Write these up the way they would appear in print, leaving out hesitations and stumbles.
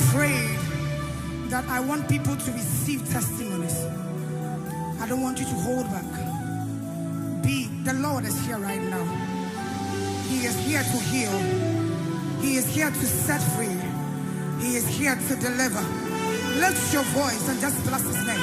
prayed that I want people to receive testimonies. I don't want you to hold back. The Lord is here right now. He is here to heal. He is here to set free. He is here to deliver. Lift your voice and just bless his name.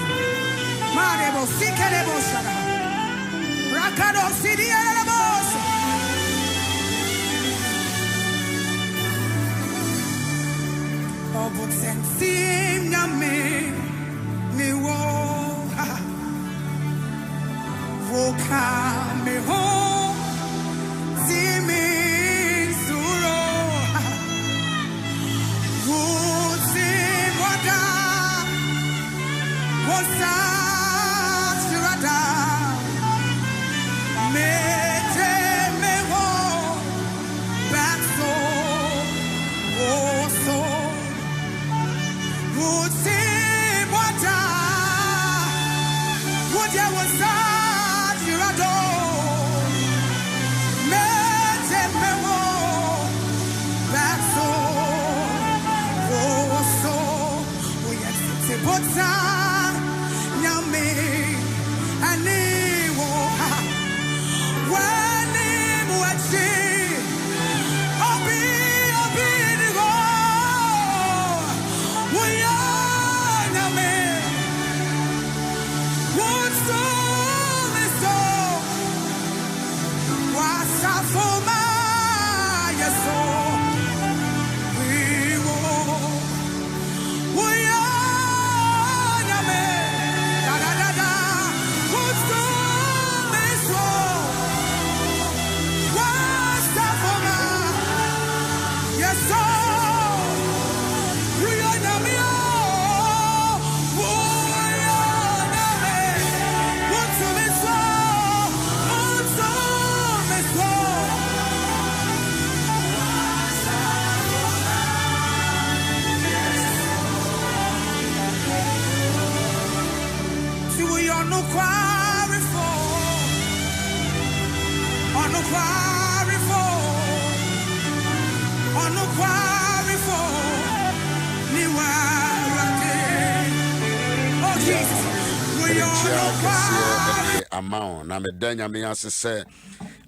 Amount na medanya me asese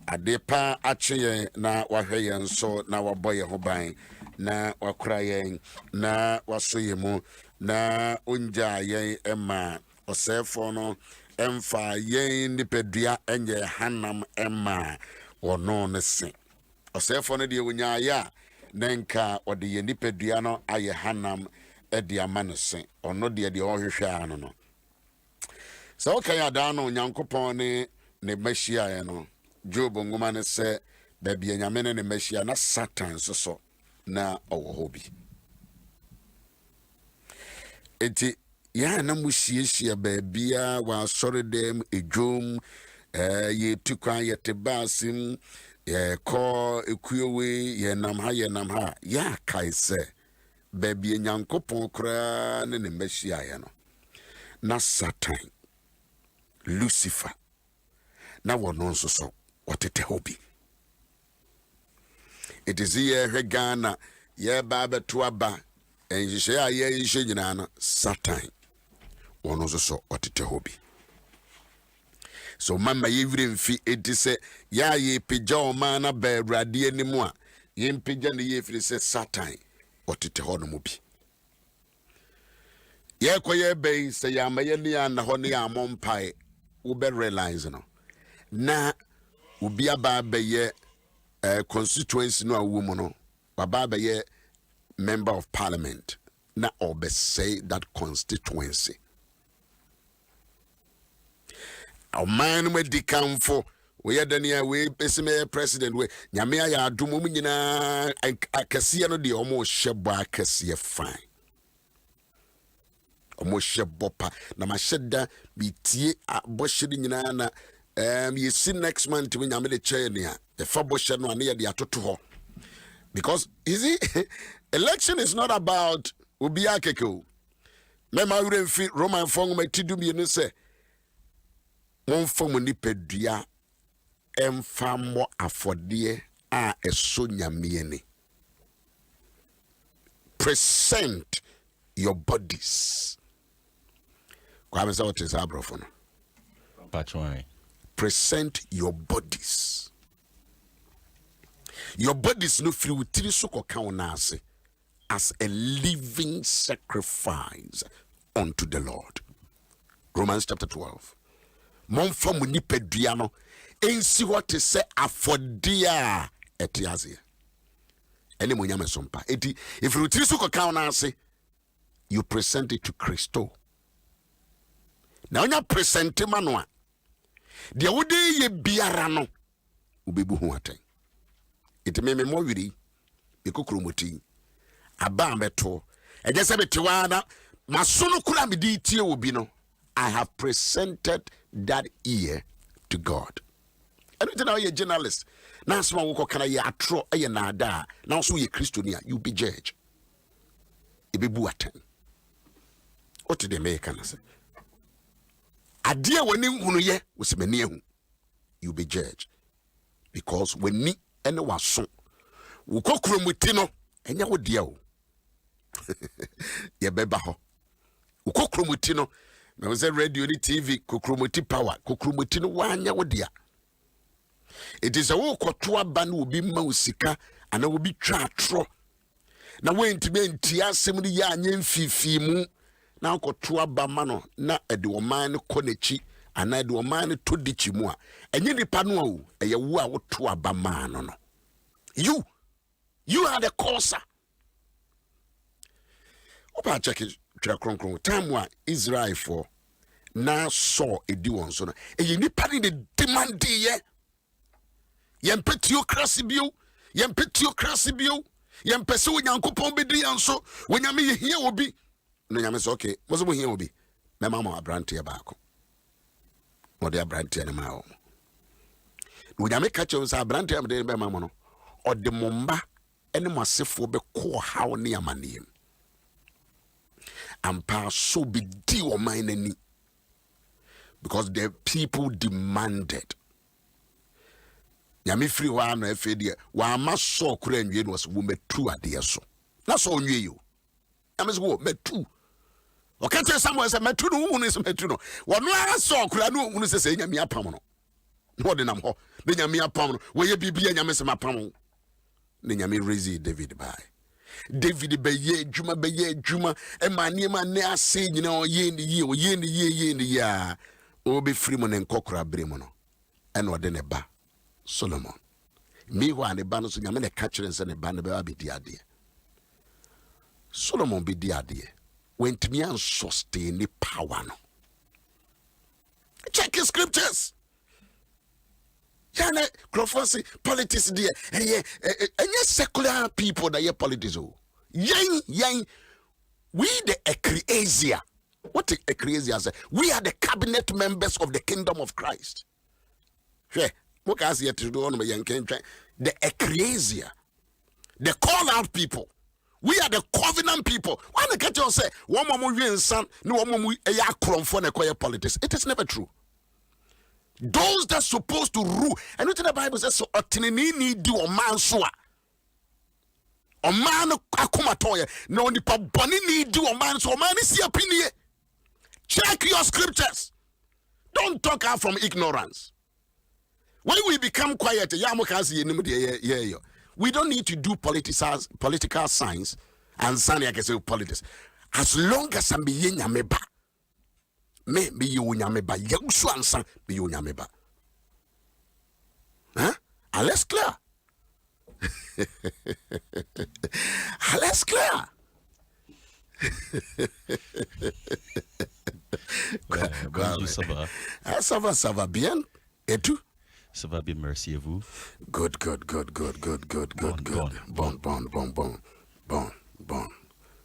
adepa ache na wahwe yen so na waboye ho ban na wakura yen na wasoye mu na onja yen ema osefo no emfa yen nipedua enye hanam ema wono ne se osefo no de wonya ya nenka ode yen nipedua no aye hanam edi amanese ono de ohwehwe ano no. So okay, Adano Nyankopon ne meshia ye no. Job ngoma ne se baby nyame ne meshia na Satan so na owo hobi. Enti ya na mushie baabia wa sori dem ejom ye tukwan ye tebasim ye ko ekuowe ye nam ha ya kaise baby Nyankopon kra ne meshia ye no. Na Satan Lucifer na wono nso so wotete hobi. It is here Ghana ye baba to aba enhye ya ye nhye nyina na Satan wono nso so wotete hobi. So mama ye mfi edise ya ye pija o ma na ba awurade animu a ye mpija ne ye firi se Satan wotete ho no mu bi. Ye koye be se ya maye ni na ho ne ya mompai ube realize no na ubi aba ye constituency no awumu no baba ye member of parliament na obe say that constituency our man we dikamfo we yedania we pesime president we nyame ya adom mu nyina akase no de omo hyebo akase fine omo shebopa na masheda bitie aboshedi nyina na you see next month when nyame de chain ya the faboshe no ane de atoto ho because you see election is not about obi akeke me ma wure mfi Roman fong ma tidum ye no se mon fam ni pedua emfamo afode a eso nyame ni present your bodies. What is present your bodies. Your bodies no free with as a living sacrifice unto the Lord. Romans chapter 12. Monfa muni peduano ensi what is say afodia etiaze. Ene munyame sompa. Eti if you tiri so koka na ase, you present it to Christo. Na onya present mano a de wode ye biara no obebu ho aten. Eti me mo wiri ekokromoti aba meto eje se betewa na masono kura me di tie obi no. I have presented that ear to God. I don't know you're a journalist. Now, someone will can I atro a nada. Now, so you're Christian, you be judge. You be buaten. What did they make? Can I say? A dear when you was many you be judge. Because when ni and was so, we cook room with Tino and you would deal. Ya bebaho. We cook room with Tino. I was a radio TV, kukrumoti power, kukrumoti no wanya wodia. It is a walk or two ban will be mousika, and I will be tro. Now went to be in tia 70 yan fifi mu. Now ko tua bamano, na a duoman konechi, and I do a man to dichimua. And you panu, a yawa tua bamano. You are the causer. Opa check it. Time wa Israel for na saw a diwon so na e ni pari de demand ye yempetiocracy bio yempese onyankopon bedi anso wonyame ye hia obi no nyame so okay mo so mo hia obi na mama abrante baako mo de abrante na ma o wonyame ka che so abrante am de be mama no o de momba ene mo asefo be ko hawo ne amanem and pass so be deal mine because the people demanded. Yami free one no FD wa ma so kura nwie no was woman true ade so. Na so nwie yo. Yami so me true. O ka tell someone say me true no hu no me true no. Wo no so kura no hu no say nyame apam no. No de nam ho. De nyame apam no. Wo ye bibia nyame se mapam. Ne nyame raise David by. David beye juma emani ne ase nyina oye ni ya obi free mo ne nkokora bremo no eno de ne ba Solomon mi ho ane ba no so nyame ne ka kire nse ne ba ne ba bedi ade Solomon bedi ade went me and sustain the power no. Check the scriptures. Yana Crawford politics there and secular people that ye politics yang we the ecclesia. What the ecclesia say? We are the cabinet members of the kingdom of Christ. The ecclesia, the call out people. We are the covenant people. Why the catch you say one more son, no one more politics? It is never true. Those that supposed to rule, and what the Bible says, so need do a man so a man akumatoya no nipa boni need do a man so man is your opinion. Check your scriptures. Don't talk out from ignorance. When we become quiet, we don't need to do political science and sign like I say politics. As long as I'm being yameba. Me you nyameba Unauthorized be you nyameba. Huh? Alles clear. Alles clear. Ça va bien. Et tout? Ça va bien, merci à vous. Good.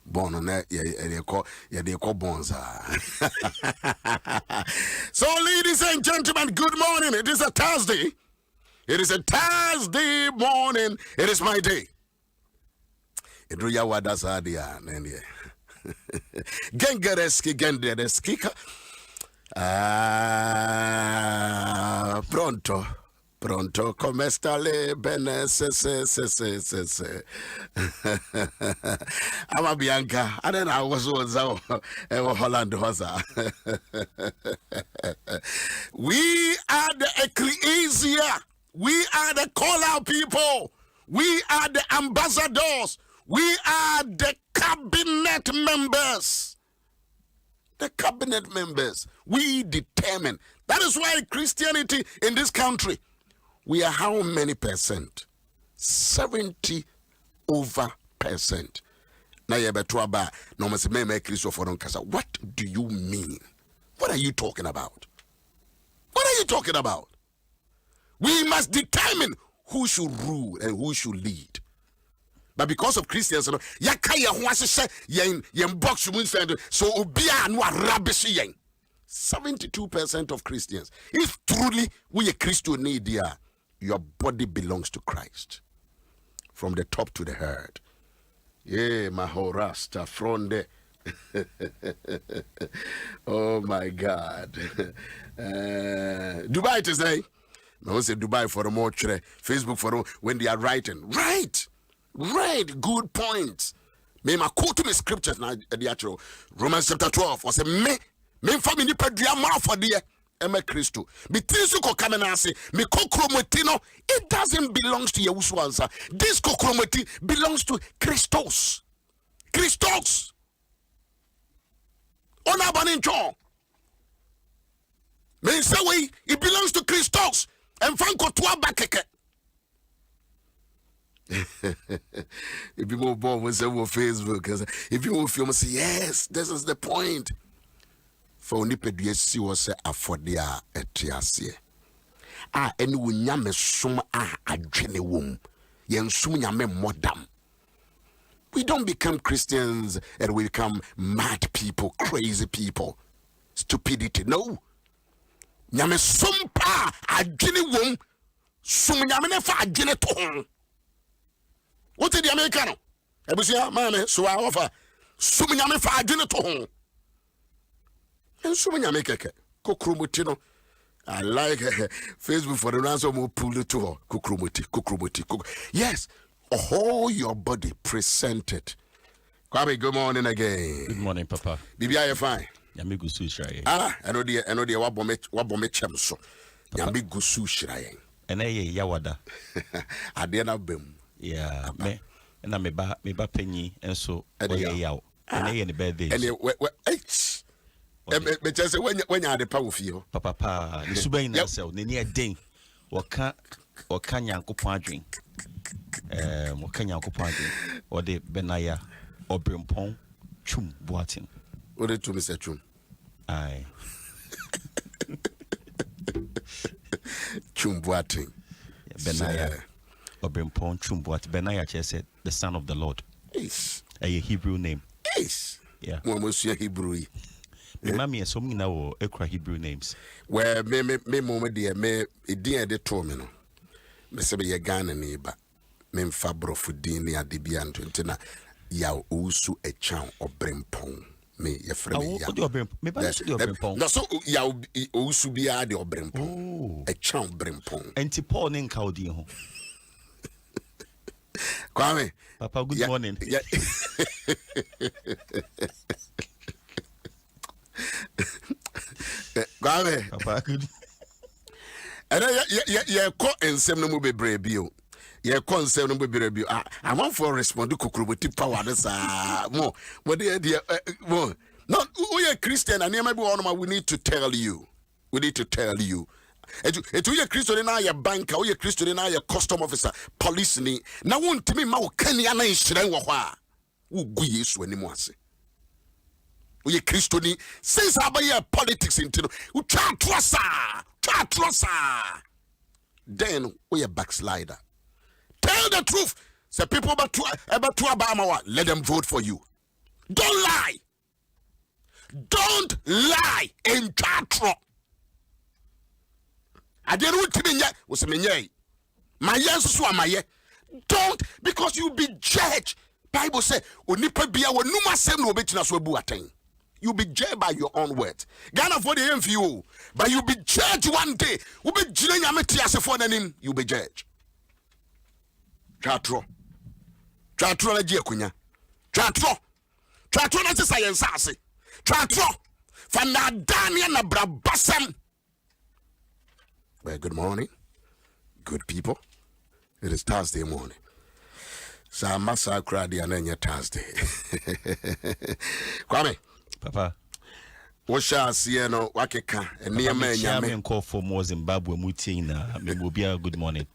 Bon on they call bonds. So ladies and gentlemen, good morning. It is a Thursday. It is a Thursday morning. It is my day. Idruya wadasadia nene. Gengereski. Pronto. Pronto come stale bene se. I'm a Bianca. I don't know what's Holland was. We are the ecclesia. We are the call out people. We are the ambassadors. We are the cabinet members. The cabinet members. We determine. That is why Christianity in this country, we are how many percent? 70% Now you better about no must me Christopher Nkasa. What do you mean? What are you talking about? What are you talking about? We must determine who should rule and who should lead. But because of Christians, yakaya huasese yen box so obia no arabeshi yen. 72% of Christians. If truly we a Christian need your body belongs to Christ. From the top to the head. Yeah, mahorasta fronde. Oh my God. Dubai to say. No say Dubai for a more Facebook for when they are writing. Right. Good points. Me ma quote me scriptures now the actual Romans chapter 12 was a me family pedria ma for the Eme Christo. Bitinsu ko kamenase me kokromotino it doesn't belong to Yaw Owusu-Ansah. This kokromoti belongs to Christos. Ona banincho. Me say we it belongs to Christos. And Franco Tua Bakeke. If you move on with Facebook, if you move film, say yes, this is the point. For only PDSC was a for their etiasie. And we nyame sum a drene womb. Yen sum nyame modam. We don't become Christians and we become mad people, crazy people. Stupidity. No. Nyame sum pa a drene womb. Sum nyame nefa a drene to. What is the Americano? Ebusia, man, so I offer Suminyame for a dinner to home. And Suminyame keke, Kukrumutino. I like Facebook for the ransom of pull it to her. Kukrumuti. Yes, a whole your body presented. Kwabe, good morning again. Good morning, Papa. Bibi, are you fine? Yami gusu shiraye. I know the wabome chamso. Yami gusu shiraye. Ene yawada. Adena bem. Yeah, me na me ba penyi enso oye yaw. Ene ye ne birthday. Ene me just when you are the power feel. Papa, ni suba ina sel, ne ni eden. Waka Nyankopon adwen. Waka Nyankopon adwen. Ode benaya obrempon chum boatin. Ode to Mr. Chum. Aye. Chum boatin. Benaya Obrimpon Chumbuat Benaya said the son of the Lord. Yes. A Hebrew name. Yes. Yeah. Monsieur Hebrew. Me mammy so many now ekra Hebrew names. Where me moment dear me dear de tomino. Me say be Ghana neighbor. Me fabro fudini adibian twentina Yaw Owusu a chow or brimpon. Me your friend. Me brimpon. No so Yaw Owusu be a de brimpon. A chow brimpon. Antipo nin kaudi ho. Kwame. Papa, good morning. Yeah. Kwame. Papa, good. And yeah, caught and some no be brave you. Yeah, concern no be brave you. I want for respond to Kukrumuti power. That's more. But dear, more. Not we are Christian and maybe one we need to tell you. We need to tell you. Etu ye Christian na ye banker, ye Christian na ye custom officer, police ni. Na won't me ma wo kani ana nhyiren wo ho a. Wo gu Yesu animu ase. Wo ye Christian ni since abaye politics intino. Wo twa trosa. Then we a backslider. Tell the truth. Say people about to Obama, let them vote for you. Don't lie. In twa. I didn't want to be was me. My yes, my don't because you be judged. Bible said, "Onipa bia wo numa sem no betina so bu aten." You'll be judged by your own words. Ghana for the MVO, but you'll be judged one day. You'll be judged. Chatro na kunya. Chatro na science ase. Chatro fana dania na brabasam. Well, good morning, good people. It is Thursday morning. So I must have cried the ananya Thursday. Kwame. Papa. What shall I see no wakeka and near me and call for more Zimbabwe mutina. Mebubia, good morning.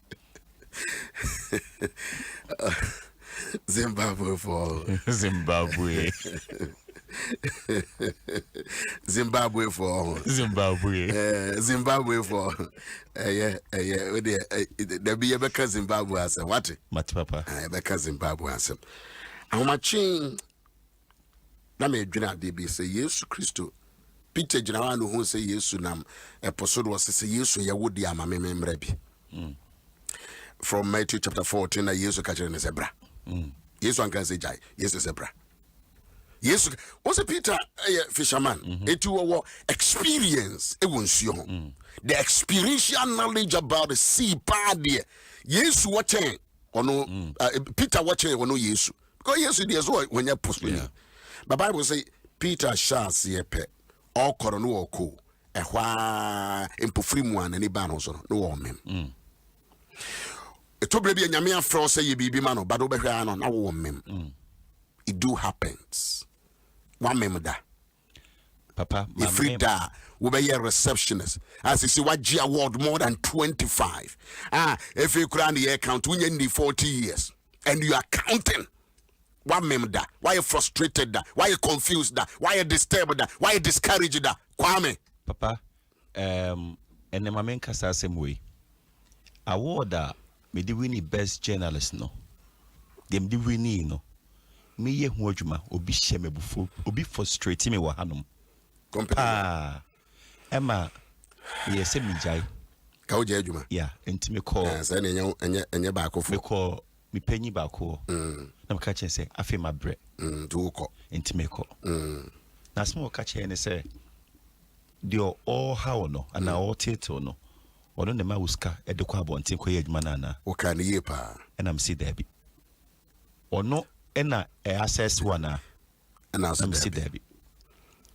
Zimbabwe for Zimbabwe. Zimbabwe for Zimbabwe for there be a better Zimbabwe as what? Mat Papa. I better Zimbabwe as how much na me dwena de bi say Yesu Kristo Peter Jinawa no hu say Yesu nam episode was say Yesu ya wodi ama memra bi. From Matthew chapter 14 na Yesu ka kire ne zebra. Yesu anka say jai Yesu zebra. Yesu was a Peter fisherman. Etu wo experience e wonsuo ho. The experiential knowledge about the sea part there. Yesu watching ono Peter watching ono Yesu. Because Yesu dey so when you post me. The Bible say Peter shall see a pet all corona or cool a wha impofri one and ban also no woman. It will be a Yamia frost say you be man but over here on our woman. It do happens. One member Papa, if free da will be a receptionist. As you see what G award more than 25. If you crown the account we need 40 years and you are counting. One member, why you frustrated that? Why you confused that? Why you disturbed that? Why you discouraged that? Kwame. Papa, and the main kasa same way. Award me di winning best journalist no. Dem di winning no. Me ye hu adwuma obi hye me bufo, obi frustrate me wa hanom. Emma ye se mi jai. Ka o je adwuma. Yeah, enti me call. Say enye ba akofo. Me call me penyi ba ko. Na me ka chen say afi ma bre. Do ko. Enti me ko. Na smo ka chen say dio all how no ana all title no. Ono ne ma uska e de kwa bonten ko ye adwuma na na. O ka ne ye pa. And I'm see there be. Ono ena access one na. And I'm see there be.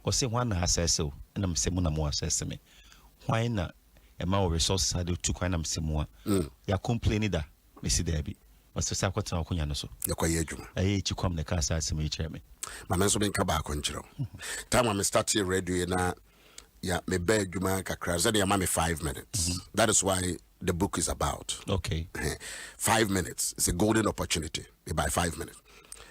O say one access so and I'm say mo na mo access me. Why na e ma resources ade to kwa na me say mo. Ya complain da me see there be. Was to say kwata okonya no so. Ya kwa ye adwuma. Eh chikwam ne ka access me chere me. Ma men so ben ka ba akonchiro. Time when me start here radio na yeah, me beg you man kakra. Then you me 5 minutes. That is why the book is about. Okay. 5 minutes. It's a golden opportunity. By 5 minutes.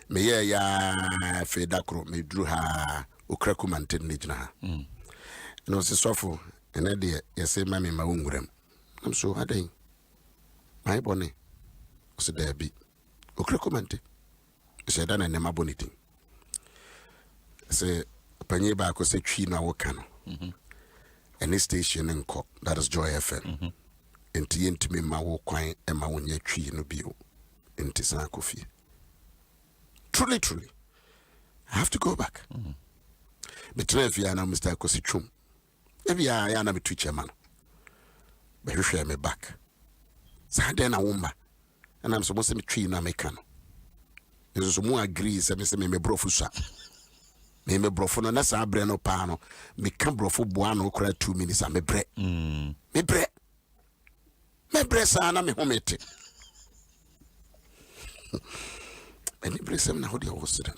Me ya fe dakro me drew ha ukraku mantin nijna. No se sofo ene de ye say mami ma wungrem. I'm so hadai. My bonny. So there be ukraku mantin. Say dan na ma bonitin. Say panye ba ko say twi na wo kan. Any station in Cork, that is Joy FM. Enti me ma wo kwan e ma wonye twi no bio. Enti san kofi. Truly, I have to go back. But if you are now Mr. Kosichum, if you are na me twitch man. But you share me back. Sada na wumba. And I'm supposed to me twi na me kan. Yeso so mo agree say me brofusa. Me brofo no na sa bre no pa no me ka brofo boa no kra 2 minutes a me bre me bre sa na me homete me bre sem na hodi ho sida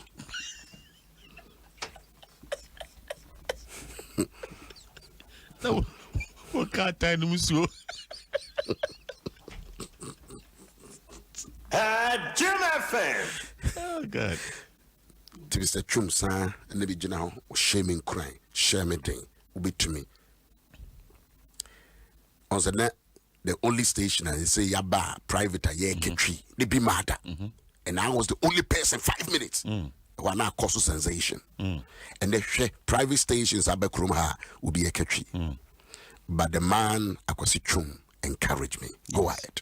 no what ka time musuo Adom FM. Oh God. To be said, Chum San, and maybe General shaming crying, shaming thing, will be to me. On the net, the only station, I say, Yaba, private, tree, they be mad. And I was the only person 5 minutes. Who are now cause sensation. And the private stations, Abekrumha, will be a tree. But the man, Akwasi Chum, encouraged me. Go ahead.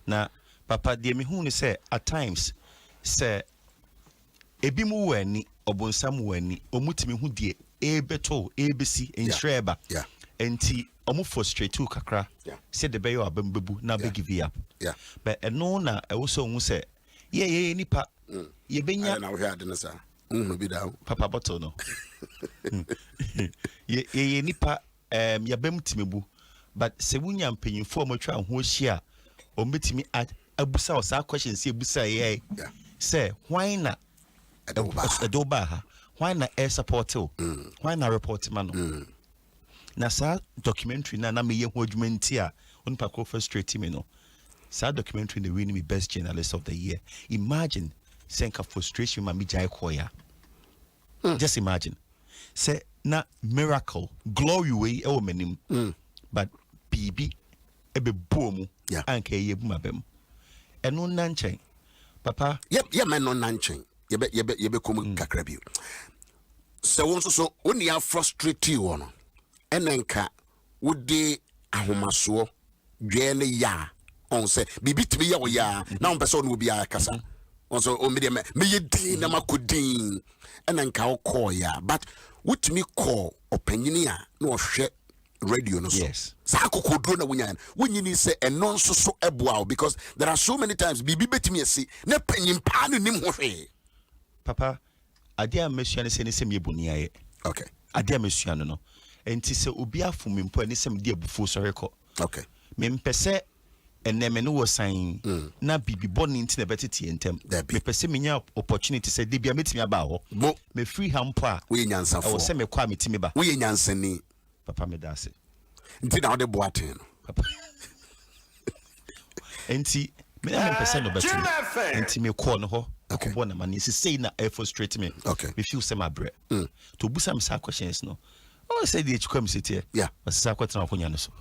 Now, Papa, dear me, who say at times, say, ebi mu wani obonsam wani omutimi hu die beto ABC in Shreba. Yeah. And T almost frustrate to kakra. Yeah. Said the bayo abembebu na be give up. Yeah. But no na also say, yeah, nipa. Ye benya. Now we had dinner. Be down. Papa bottle no. Ye nipa ya bem timebu. But se wunya mpanyin fo mo twa ho hia o metimi abusa o sa question se abusa ye say why na adoba ha why na air support why na report man na sa documentary na me ye ho adwuma nti a on pa ko frustrate me no sa documentary the winning me best journalist of the year. Imagine senka frustration ma me jai koya. Just imagine say na miracle glory way e o menim but BB ebe boom anke ye bumabem eno nanchen papa yep man no nanchen yebe kom kakra bi se won so woni ya frustrate you no enenka wodi ahomaso dwele ya on se BB timi ya wo ya na on person no bi akasa on so o me ye din na makodin enenka wo call ya but wotimi call opanyini a na ohwe radio no so yes sakokodro na wonyini say eno nso so eboa because there are so many times bibi betimi esi na panyimpa no nim ho hwe papa ade a mesua ne se ne sem yeboni aye okay ade a mesua no enti se obi afum mpo ne sem de abufu so rekọ okay me mpese eneme no wosan na bibi boni nti na betete entem me pese menya opportunity say de bia metimi aba ho me free hampo a we nyansafo o se me kwa metimi ba we nyansani papa me da se nti na ode boaten no papa enti me na pese no betu enti me call no ho akobọ na mani say na frustrate me okay me feel say my bread to busa me sa questions no oh say the hkwam sitie yeah but sa kwetena akonya no so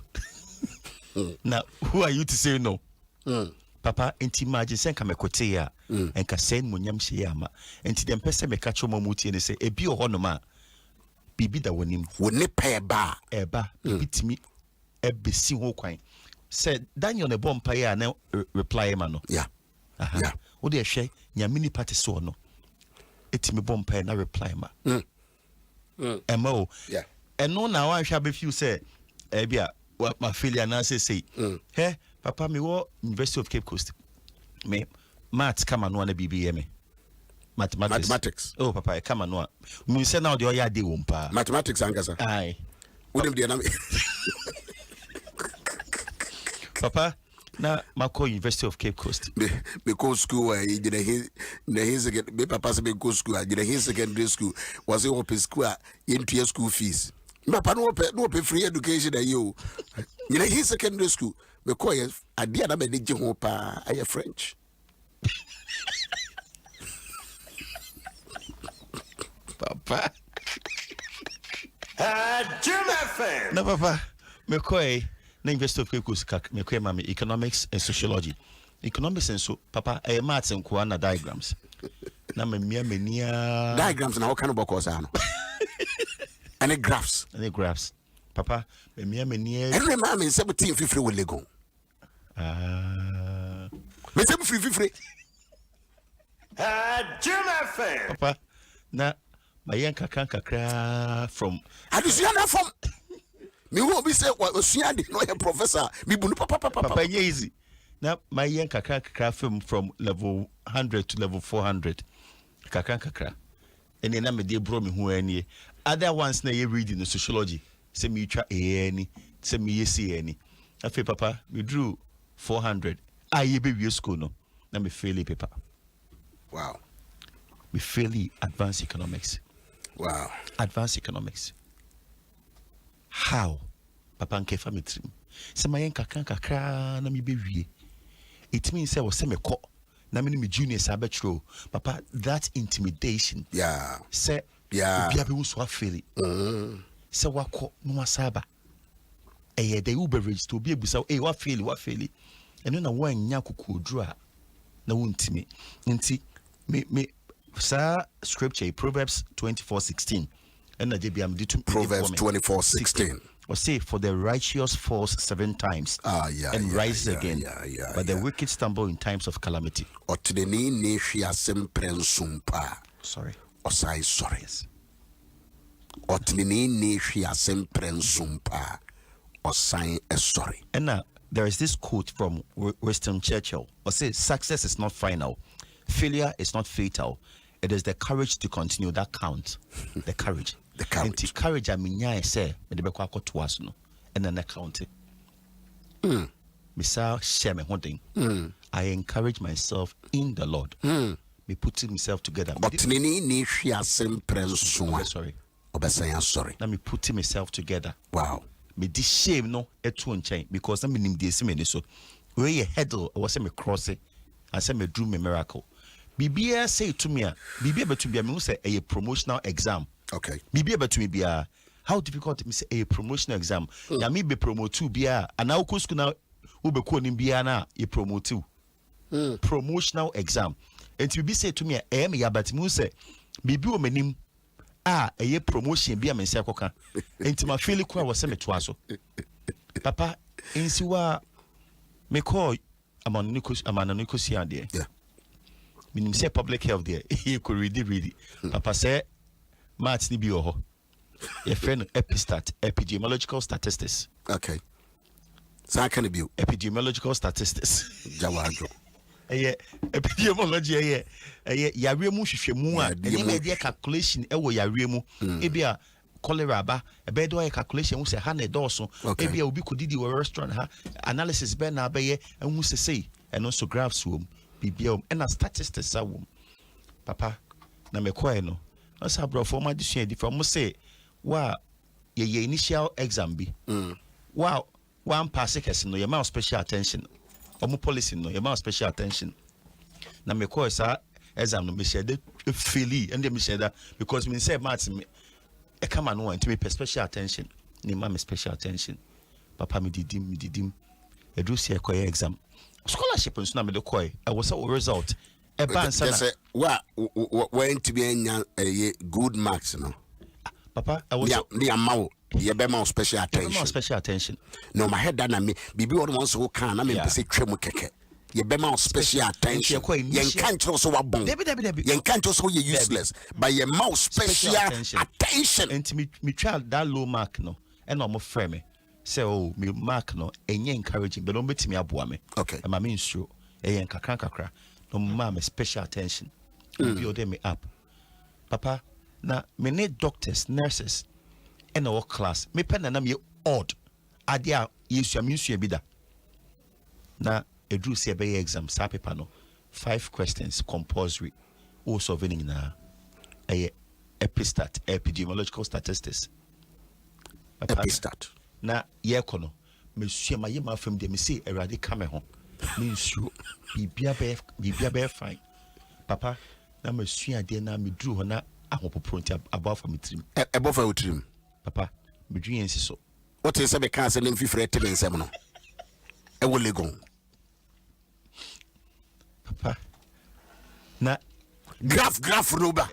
now who are you to say no papa enti imagine sen ka mekote ya enka sen munyam hye ama enti dem pese me ka choma mutie ne say ebi oho no ma bibi da wonim woni pa eba bibi timi ebesi ho kwan say Daniel ne bompa ya na reply ma no yeah yeah wo de hwe nyamini party so no etimi bompa na reply ma emo yeah eno na wan hwa be feel say ebia my failure na say hey papa me wo University of Cape Coast me maths kama no na BBA me mathematics oh papa e kama no me say now the oya dey won pa mathematics angasa ai wodem dey na papa na mako University of Cape Coast me go school in his me papa say me go school in his secondary school was it open school into school fees papa no pay free education you in his secondary school me call you adia na me dey ho pa I French papa Jim FM na papa me call na University of Cape Coast me call mama economics and sociology economics and so papa maths and na diagrams na me mania diagrams na what kind of book was ano any graphs papa me mania every man in 1750 will lego me 1750 Jim FM papa na mayen kakra from adusuana from me who be say osuya de no professor me bunu papa easy na mayen kakra from level 100 to level 400 kakra and then me dey bro me who any other ones na you reading the sociology say me try any say me see any afi papa we drew 400 I be school no na me fail paper wow we fail advanced economics wow advanced economics how papa nke family say mayen kakra na me be wie it means say we say me ko na me juniors abetro papa that intimidation yeah say yeah bia be so afeli say wako no wasaba eh dey beverage to be ebusa eh wa feli eno na wanya kokodru a na wontimi nti me sa scripture Proverbs 24:16 and na dey be am dey to Proverbs 24:16 or say for the righteous falls 7 times and rises again but the wicked stumble in times of calamity otdeni ne hwia semprensumpa sorry osai sorry Otnini ni hwiase mprensumpa osan sorry. And now there is this quote from Winston Churchill. Or say success is not final, failure is not fatal. It is the courage to continue that counts. The courage. The courage. And the courage I mean I say me de bekwa to us no and then account. Misa share me holding. I encourage myself in the Lord. Me putting myself together. Otnini ni hwiase mprensumpa. Sorry. Obesan sorry. Let me putting myself together. Wow. Me this shame no etu nchen because I'm in this me so where you headle I was say me cross it and say me do me miracle. Bibia say to me Bibia be to be me say a promotional exam. Okay. Bibia be to me be how difficult me say a promotional exam. Ya me be promote to be and now ko school now wo be ko nim bia na e promote to. Promotional exam. And to be say to me me ya but me say bibi o manim a promotion bi a me say akoka enti ma feel kwa wo se me to aso papa insiwa me call amaniko si ade yeah minim say public health there he could read papa say maths ni bi ho your friend epidemiological statistics. Okay, so can it be epidemiological statistics jawajo epidemiology yare mu hwehwemu a eni me dey calculation e wo yare mu e bia cholera ba e be do calculation hu say ha na doso e bia obi kodidi wo restaurant ha analysis be na be ye hu say eno so graphs wo bibia e na statistics a wo papa na me kwai no asa bro for ma disua di from say wa ye initial exam bi wow one pass case no ye ma special attention omo policy no ye ma special attention na me call sa exam no me share the feely and me share that because me say maths me e come and want to me special attention ni ma me special attention papa me didim e do see e exam scholarship nso na me de call e was a result e ban sana say went to be a good marks no papa I was the amount ye be more special attention no my head that na me bibi one once who can na me say twem keke ye be more special attention ye can't also wa bon ye can't also ye useless but ye more special attention and me try that low mark no and no mo frame me say oh me mark no enye encouraging but no betimi aboa me okay e ma me nsuro e kakra no ma me special attention build me up papa na me need doctors nurses in our class me pen na me odd adia yesu aminsu ebida na edru se be exam sa paper no 5 questions compulsory o solving na epidemiological statistics epistat na ye kono me sua ma ye ma fam de me say erade kame ho me nsu bibia be fine papa na me sua de na me dru ho na ahopopronti above me trim above your trim papa me dwen ensi so what is be can say mfifre te nsem no e wo legon papa na graph roba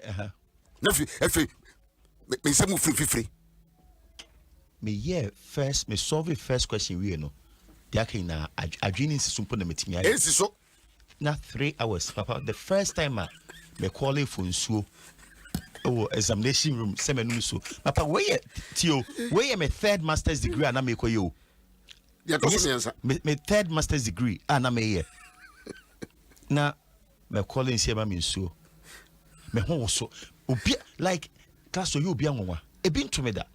na fi me say mu fifre me yeah first me solve first question we no yake na adwini ensi so mpo na metimi ayi ensi so na 3 hours papa the first time me call for nsuo examination room semenum so papa where tio where my third master's degree and me ko yo me third master's degree and me here na me calling say ma me nsuo me ho so obi like class so you obi anwa e bi ntome da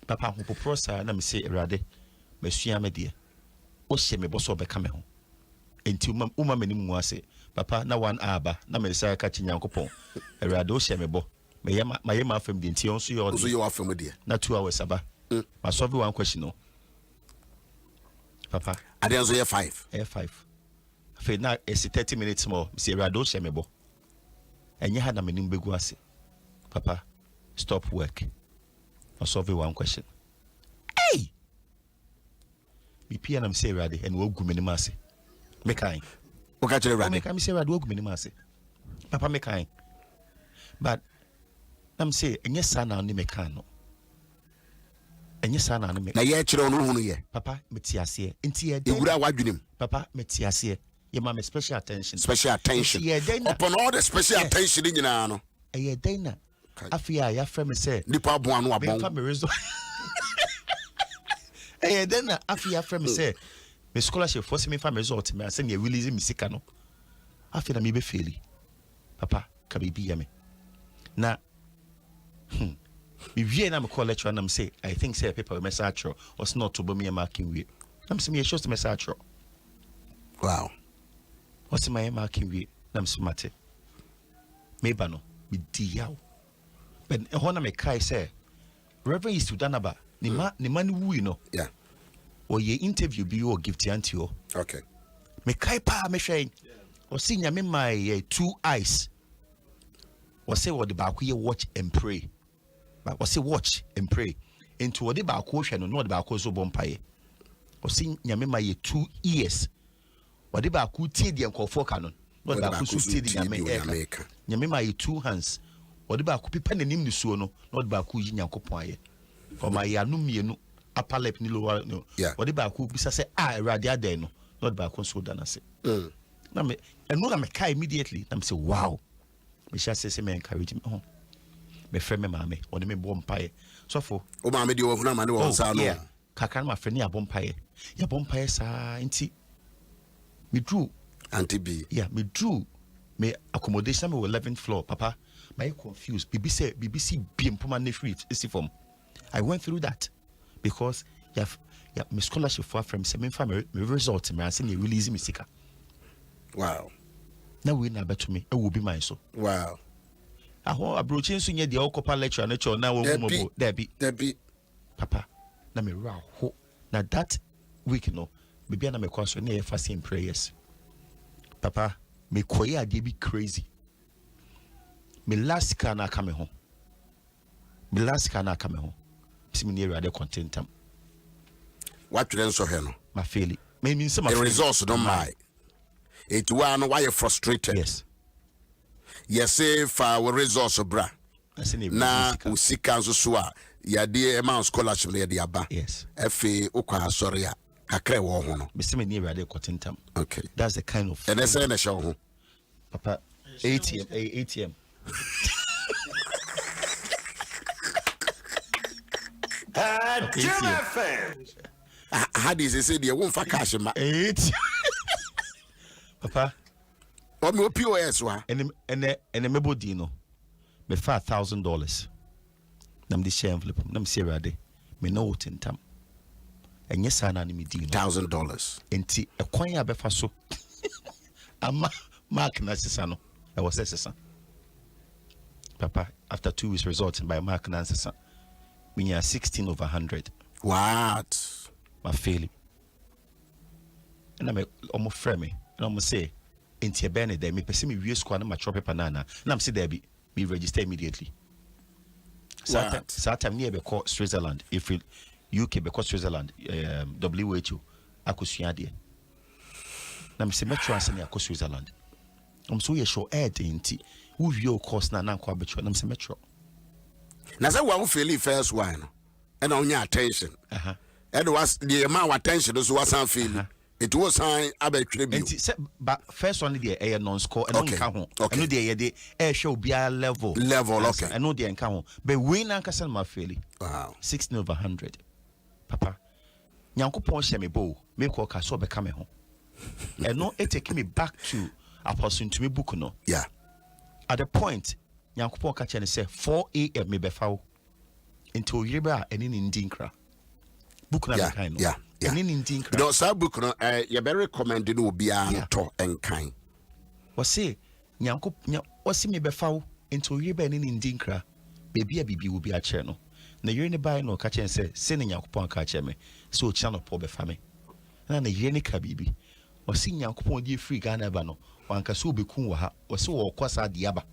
papa ho prosa na me say erade me sua me de o hye me boso be ka me ho enti uma me nim mu ase papa na 1 hour na me say ka kinyankopon erade o hye me bo my yema fam the nti onso you are from there na 2 hours aba ma solve one question no papa and then so 5 fe na it's 30 minutes more say rado shemebo enye ha na menim begu ase papa stop work ma solve one question hey me pia na me say rade and wo gu menim ase me kan o ka chere rade me kan me say rade wo gu menim ase papa me kan but I'm say enye sana ni mekano enye sana ni me na ye kire onu hunu ye papa metiase enti ye ewura wadwenem papa metiase ye ma me special attention upon all the special attention nyina no ye den na afia ya frame say nipa bon anu abon me result then afia frame say me scholarship force me fa me result me say you release me sika no afia na me be fail papa ka be ya me na me wie na me call lecturer na me say I think say paper message or not to be me marking we na me say me show to message wow what's my marking we na me smart me ba no me di yaw but hona me kai say Reverend is to danaba ni man wu no yeah or ye interview bi o gift anti o okay me kai pa me hwen o si nyame my 2 eyes o say what the back ye watch and pray but o say watch and pray into what the back hwe no the back so bompaye o si nyame my 2 ears what the back tie de nkofo ka no the back so tie de nyame nyame my 2 hands what the back pipa nanim ni suo no the back yi nyankopon aye for my anu mienu upper lip ni lower no what the back bisa say erade adan no the back so dana say na me enu na me kai immediately na me say wow me sha say me encourage me ho me frɛ me maame oni me bɔ mpae so for o maame de wo huna ma ne wo nsa no kaka na ma frɛ ne abɔ mpae ya bɔ mpae saa nti me drew anti b me drew me accommodation me 11th floor papa my confused BBC be mpoma ne free is from I went through that because yeah my scholarship for from seven family me result me and say you release me sika wow now we na beto me e will be mine so wow aho abrochi nso nye de okopa lecture na cho na wo mo debi papa na me ra ho na that week no bibia na me kwaso na fasting prayers papa me koyi ade bi crazy me last car na come home see me near the contentam what you so here no my failure me mean some the results don't mind it one why you frustrated yes if our results bra na usika nso so a ya de amount scholarship le de aba yes efe okwa sorry a kakra wo ho no me see me near the contentam okay that's the kind of and say na show ho papa ATM Adom FM. How do you say the won't for cash ma 8 papa o me POS wa and me body no me $5,000 nam the share envelope nam say rade me no tintam enye sana na me di no $1,000 enti ekwan ya befa so ama mark na sesa no I was sesa papa after 2 weeks results by mark na sesa we are 16 over 100 what my failing and I'm almost frame me and I'm say enti e be ne there me pese me wie score na ma chop paper na I'm say there be me register immediately Saturday near be call Switzerland if UK be call Switzerland WHO akosua de na me say metro answer na akosua Switzerland I'm so sure enti who view course na kwa betro na me say metro na say wa feel first one and on your attention and was the amount of attention so was an feel it was sign abetwe bi enti but first one the air non score and on ka ho and the the air show be a level okay and no the nka ho but we na nkasa ma feel wow 16 over 100 papa nyankopon hye me bo me ko ka so be ka me ho and no it take me back to apostle to me book no at the point nyankopon ka che ne say 4 AM me be fa into yeba eni ndi nkra book na kind no eni ndi nkra no sa book no you be recommend no obi an to enkan was say nyankopon was me be fa into yeba eni ndi nkra bebi a bibi wo bi a che no na yere ne bai no ka che say se ne nyankopon ka che me so chi na po be fa me na yere ne ka bibi was see nyankopon di free Ghana ba no wanka so obekun wa ha was wo kwasa de aba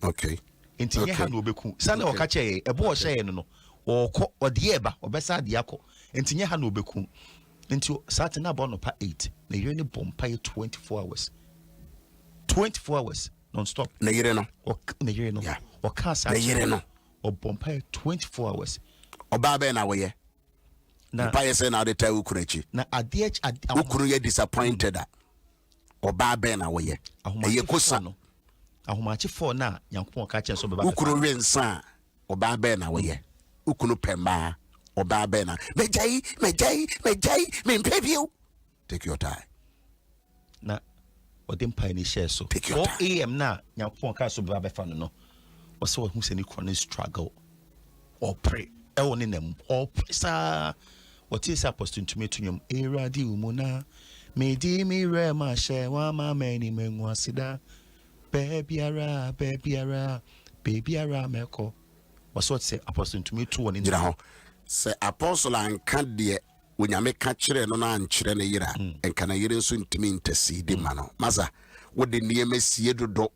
okay enti ye ha no obeku sane o ka che ebo o hye no o ko ode eba obesa de akọ enti ye ha no obeku enti sat na bo no pa 8 na yere ne bompa 24 hours non stop na yere no o ka sa na yere no o bompa 24 hours oba be na wo ye na pa ye say na de ta ukuru echi na ade ukuru ye disappointed oba be na wo ye eye kosa no ahomache for na Nyankopon ka chen so beba ukuru wensa oba be na woye ukunu pemba oba be na mejai mempebio. Take your time na odem pa ni share so 4 a.m. na Nyankopon ka so beba befa no wose wo hu se ni chronic struggle or pray e woni nam or pray sa what is apostle to me to nyom eradi umona medi mi rema she wa ma mani menwasida bebiara meko. What's what say apostle to me to one in the say apostle and can't dear when you make catcher no and children a year and can I hear soon to me intercede mano maza what the near messi do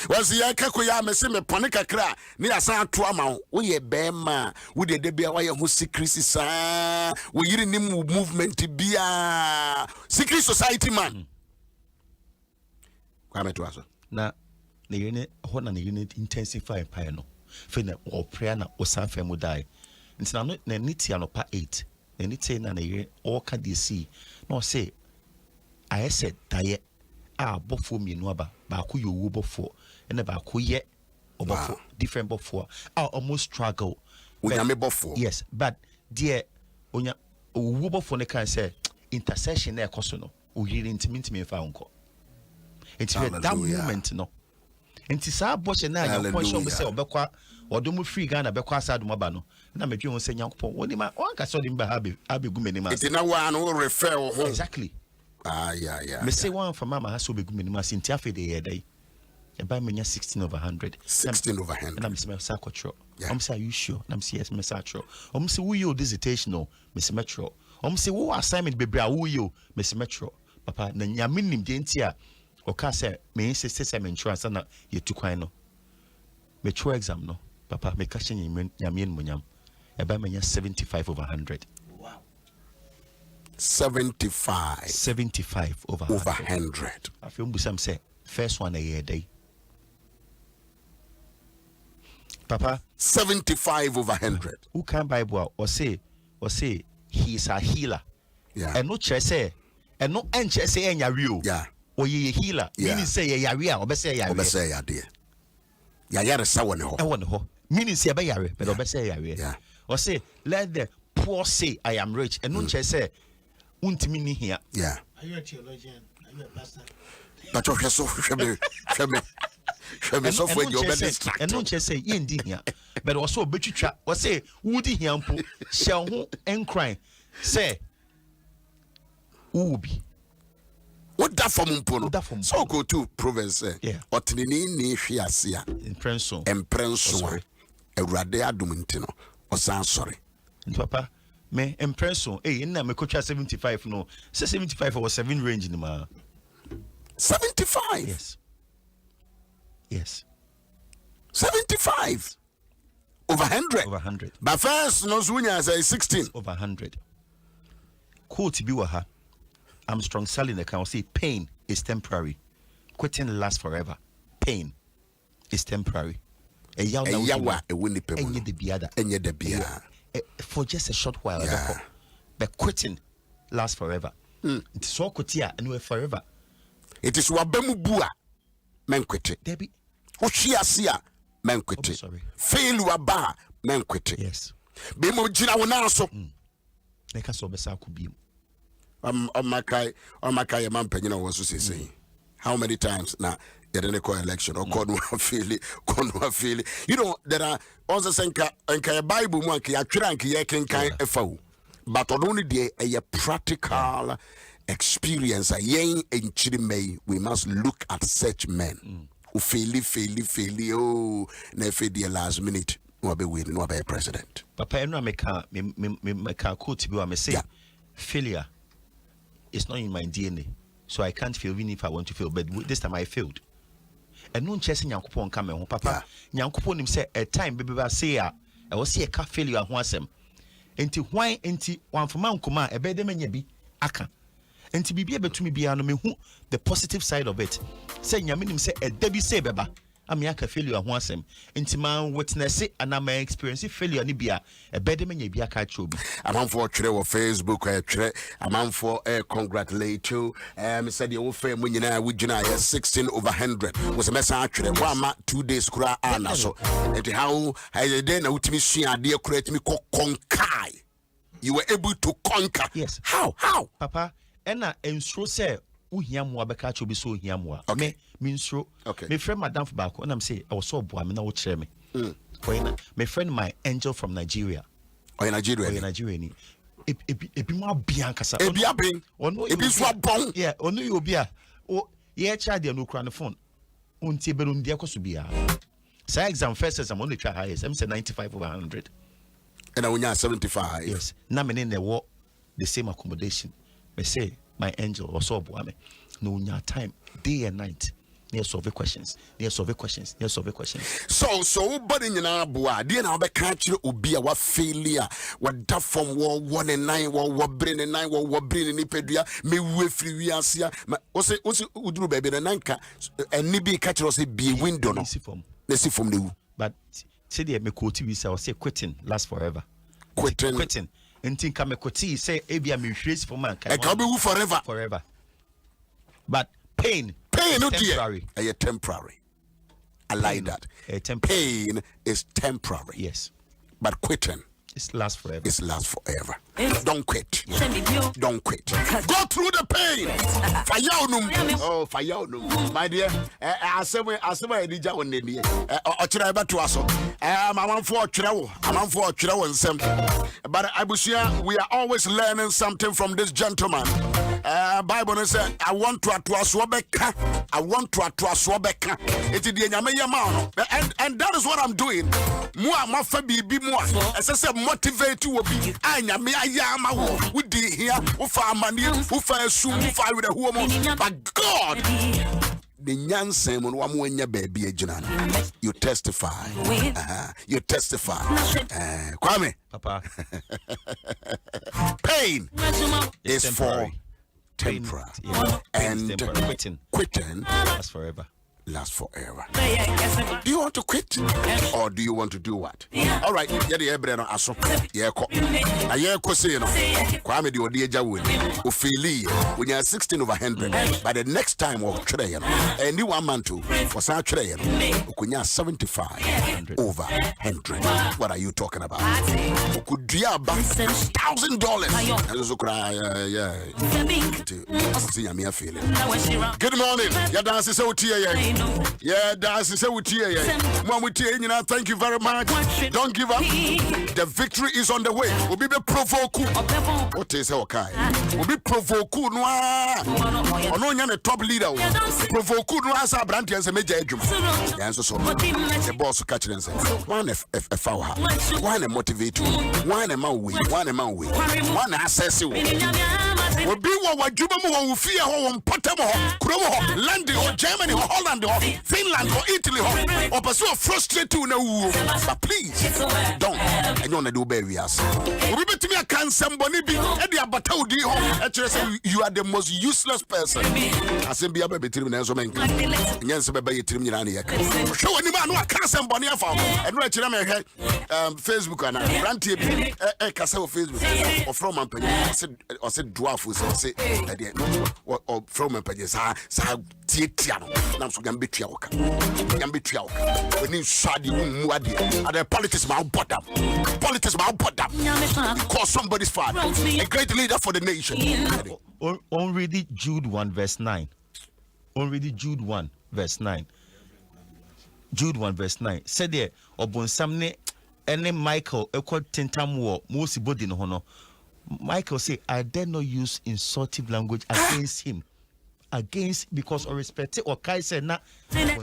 was the Akakuya Messime Ponica cra near San Tuama we a bema with the debia why who secret sa we hearing him movement to be a secret society man. Come to us na the unit what an unit intensify piano fina or prayer na or san femu die it's not na niti anopa 8 na niti na ye all can they see no say I said diet bofo mienu aba ba ko yo wo bofo and ba ko ye obofo different bofo almost struggle unya me bofo. Yes, but dear unya wo bofo ne kan say intercession na ekoso no o yiri ntimi fa unko enti that moment no enti sa boche na Nyankopon show me say obekwa odomu free Ghana bekwa asadum aba no na medwe won say Nyankopon woni ma on ka so dim ba ha be gumeni ma enti na wa no refer ho exactly. Yeah. Me say one for mama has so be gumeni ma sinti afi de ye dai e ba menya 16/100 16/100 na me say sakotro say are you sure na me say yes me say tro say wo yo dissertation no me say metro say wo assignment bebre a wo yo me say metro papa na nyame nim de enti a o ka say me say me insurance na ye tu kwan no me true exam no papa me ka hye nyame nmunyam e ba menya 75/100. 75/100. I feel Busam say first one a year day. Papa 75/100. Who can Bible or say he is a healer. Yeah. And no chair say and no enche say enya real. Yeah. Or ye healer. Meaning say ya real or be say ya. Be say ya dear. Ya yare sa woni ho. E woni ho. Meaning say be yare but be say ya real. Yeah. Or say let the poor say I am rich and no chair say untimi ni here. Yeah. Are you a theologian? Are you a pastor? But you so shame so for your ministry. And no chair say ye ndi here. But also betwitwa or say wudi here mpo shall ho encry say who be what that from mpo no. So go to Proverbs yeah. Otinini ni hwiase a impression Ewurade adom ntino osan sorry. Papa me impression na me coach 75 no say 75 or 7 range ni ma 75. Yes 75 over 100 but first no zunya say 16 over 100 quote bi wa ha I'm strong selling the can say pain is temporary quitting lasts forever pain is temporary yawa e woni pe enye de biada for just a short while but quitting lasts forever it is so quitting and forever it is wabamu bua men quit debi hwiase a men quit fail waba men quit yes be mo gina wona so make us obesa ku bi on my kai man panyina wo so say how many times na you didn't call election or call no feel you know there are also senka Bible mu anka ya twera anka ye kenkan efa but only there a practical experience yen enchiri may we must look at such men who fail oh na fe the last minute no be win no be president papa enu me ka quote bi wa me say failure is not in my DNA so I can't fail even if I want to fail but this time I failed. And no chase Nyankopon come ho papa Nyankopon nim say a time baby ba say a was say ka failure ho asem enti hwan enti wanfoma nkoma e be de manya bi aka enti bibia betumi bia no mehu the positive side of it say nyame nim say e da bi say beba amiaka failure ho asem intima witness it and am experience failure ni bia e bede menye bia ka chobi amanfo twere wo Facebook twere amanfo congratulate you me said you fa mu nyina we gyina 16/100 wo se mesa twere wa ma 2 days kura ana so enti how dey na utimi sua ade kura timi konkai you were able to conquer. Yes. How papa ena ensuro se uhia mo abeka chobi so uhia mo okay. me nsuro okay. me friend madam for back and I'm say I was so boy me na wo kire me my friend my angel from Nigeria Nigeria ni ebi mo abia nkasa ebi abin ebi so abon yeah onu you obi a o ye charge the no kra no phone unti be no ndi akoso bia say exam first exam only try highest I'm say 95/100 and I wonya 75 yes na me ne wo the same accommodation me say my angel also boy me no nya time day and night near solve questions so body nyina boa dey na obeka kire obi a wa failure wa da from war 1 and 9 war brain and 9 war brain ni pedua me wu free wiase o se uduru baby na nanka eni bi ka kire o se bi window no na si from the but say dey me quote we say quitting lasts forever quitting enti ka me quote say e bia me hwesi for man e ka be wu forever but pain no temporary. Temporary. I like that. Pain is temporary. Yes. But quitting it lasts forever. It lasts forever. Don't quit. Don't quit. Go through the pain. Fayaunum. My dear, I say Edija on the day. Ochiraba to us. I'm for Chirawo and some. But Abusia, we are always learning something from this gentleman. Bible says, I want to atwaswabeka. It is the Nyame and that is what I'm doing. Moi ma fabi bi moi. Say motivate you be. Anya me ayama wo. We di here. We fa mani. We fa esu. We fa with the home. But God, the nyansen mo wa mo nya baby ejina. You testify. You testify. Kwame, Papa. Pain is for temporary. And quitting lasts forever. Do you want to quit or do you want to do what? All right, yeah, the Ebreno aso. Yeah, na yeah, say no. Kwame di odi eja woni. Ofili when you are 16/100. By the next time we try and new one man too for sa try ukunya 75/100. What are you talking about? Could diaba $1,000. And so cry see me feeling. Good morning. Yeah, dance is out here. Yeah, that's thank you very much. Don't give up. The victory is on the way. We'll be provoke. What is okay? We'll be provoke. No, the top leader. Provoke. No, as a brand and major. Yeah, so the boss catch them. One if one motivate you. One one assess you. We'll be what Juba fear home, Potamo, Cromo, London, or Germany, or Holland, or Finland, or Italy, or pursue frustrate you now. But please don't. I don't do barriers. We bet me I can somebody be at the Abatodi home. Actually, you are the most useless person. I said, be a baby trim and so many. Yes, baby trim. Show any man who can somebody and write your Facebook and brand TV, a castle Facebook or from a penny. I said, dwarf was say, or from a penny. Tiano, now so can be Tiaoka. When you shadi muadi, and the politics my bottom. Because somebody's father, a great leader for the nation. Already Jude 1 verse 9. Already Jude 1 verse 9. Jude 1 verse 9. Said there, Obon Samne, any Michael, a quote tentam war, most body no hono. Michael say, I dare not use insultive language against him. Because or respect or Kai said na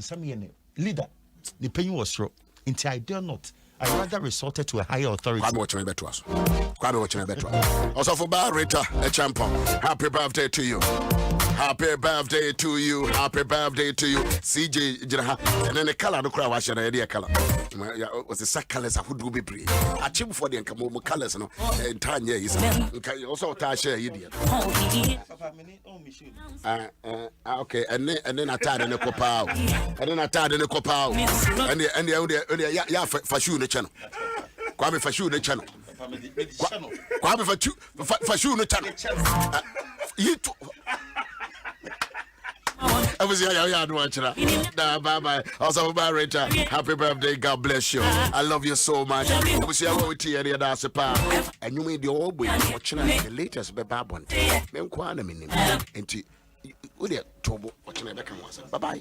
some leader the pain was wrong. Until I dare not I rather resorted to a higher authority. Kwame watching better us. Kwame watching better. Also for Barreta, a champion. Happy birthday to you. Happy birthday to you. Happy birthday to you. CJ Jiraha. And then the color no crowd was an idea color. Was the sack colors who do be pre. I chip for the Kamu colors no. And Tanya is also Tasha idiot. Okay, and then I tied in the copao. And then I tied in the copao. And the fashion the channel. Kwame fashion the channel. Kwame fashion the channel. You I was here, bye. Also, Barreta, happy birthday. God bless you. I love you so much. I was here with you, and you made the old way watching the latest Babon. Men Kwana Minim. And to you, trouble watching the back. Bye bye.